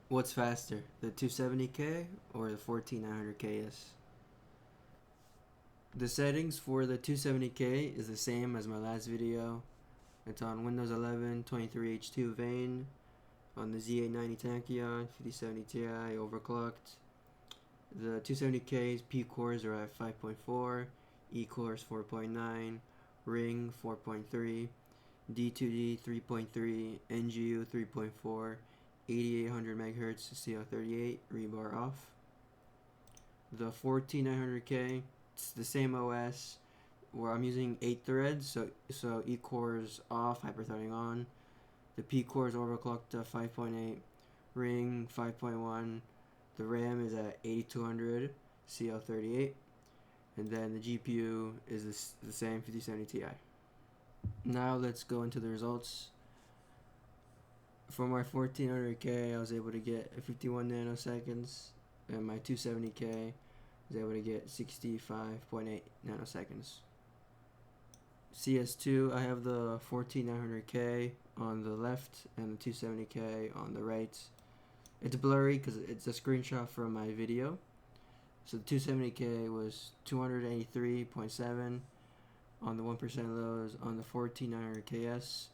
What's faster, the 270K or the 14900KS? The settings for the 270K is the same as my last video. It's on Windows 11 23H2 Vane, on the Z890 Tachyon, 5070 Ti overclocked. The 270K's P cores are at 5.4, E cores 4.9, Ring 4.3, D2D 3.3, NGU 3.4, 8800 MHz CO38 rebar off. The 14900K, it's the same OS where I'm using 8 threads, so E cores off, hyperthreading on. The P core is overclocked to 5.8, Ring 5.1. The RAM is at 8200 CL38, and then the GPU is the same 5070 Ti. Now let's go into the results. For my 1400K, I was able to get 51 nanoseconds, and my 270K was able to get 65.8 nanoseconds. CS2, I have the 14900K on the left and the 270K on the right. It's blurry because it's a screenshot from my video. So the 270K was 283.7 on the 1% lows. On the 14900KS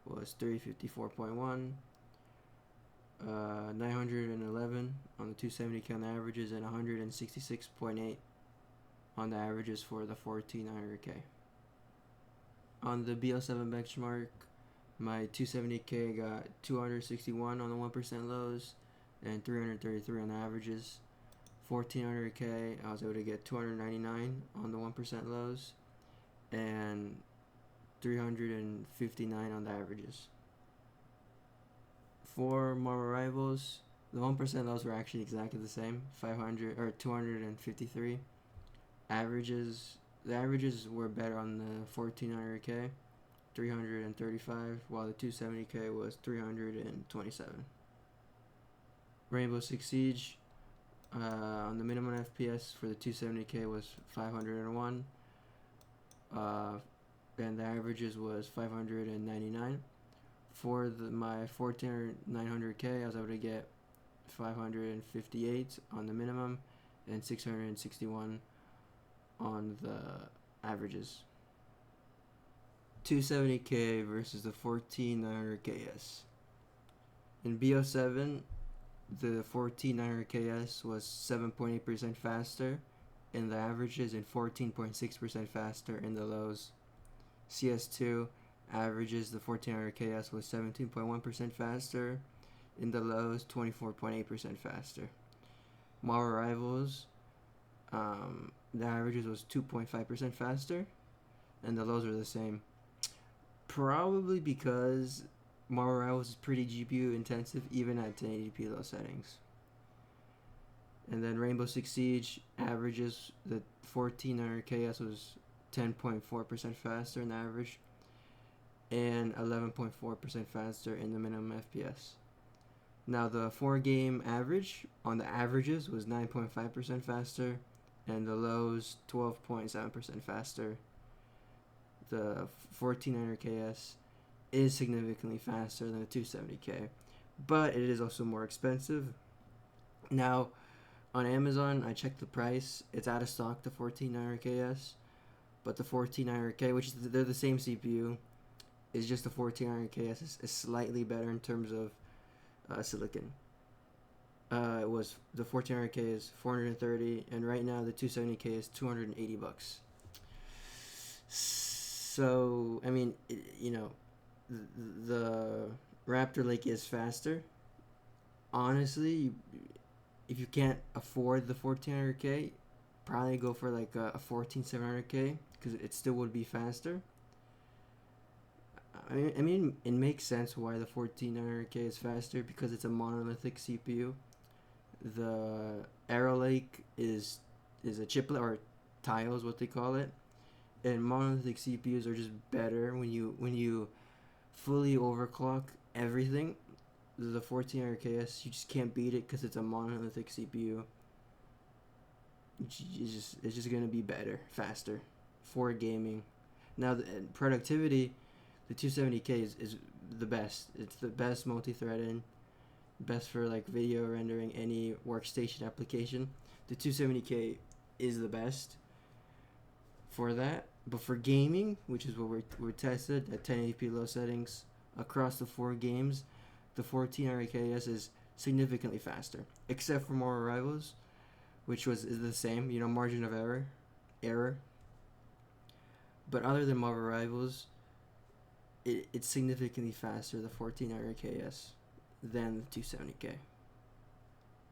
was 354.1. 911 on the 270K on the averages, and 166.8 on the averages for the 14900K. On the BL7 benchmark, my 270K got 261 on the 1% lows and 333 on the averages. 1400K, I was able to get 299 on the 1% lows and 359 on the averages. For Marvel Rivals, the 1% lows were actually exactly the same, 500 or 253. The averages were better on the 1400K, 335, while the 270K was 327. Rainbow Six Siege, on the minimum FPS for the 270K was 501, and the averages was 599. For my 14900K, I was able to get 558 on the minimum and 661 on the averages. 270K versus the 14900KS. In BO7, the 14900KS was 7.8% faster in the averages and 14.6% faster in the lows. CS2 averages, the 14900KS was 17.1% faster in the lows, 24.8% faster. Marvel Rivals, the averages was 2.5% faster and the lows are the same. Probably because Marvel Rivals is pretty GPU intensive even at 1080p low settings. And then Rainbow Six Siege averages, the 14900KS was 10.4% faster in the average and 11.4% faster in the minimum FPS. Now the 4-game average on the averages was 9.5% faster and the lows 12.7% faster. The 14900KS is significantly faster than the 270K, but it is also more expensive. Now on Amazon, I checked the price. It's out of stock, the 14900KS, but the 14900K, which is they're the same CPU, is just the 14900KS is slightly better in terms of silicon. It was the 14900K is 430, and right now the 270K is $280. So I mean, the Raptor Lake is faster. Honestly, if you can't afford the 14900K, probably go for like a 14700K because it still would be faster. I mean, it makes sense why the 14900K is faster because it's a monolithic CPU. The Arrow Lake is a chiplet or tile is what they call it, and monolithic CPUs are just better when you fully overclock everything. The 14900KS, you just can't beat it because it's a monolithic CPU. It's just gonna be better, faster for gaming. Now the productivity, the 270K is the best. It's the best multi-threading. best for like video rendering, any workstation application. The 270K is the best for that. But for gaming, which is what we're tested at 1080p low settings across the 4 games, the 1400KS is significantly faster, except for Marvel Rivals, which is the same, margin of error. But other than Marvel Rivals, it's significantly faster, the 1400KS, than the 270K.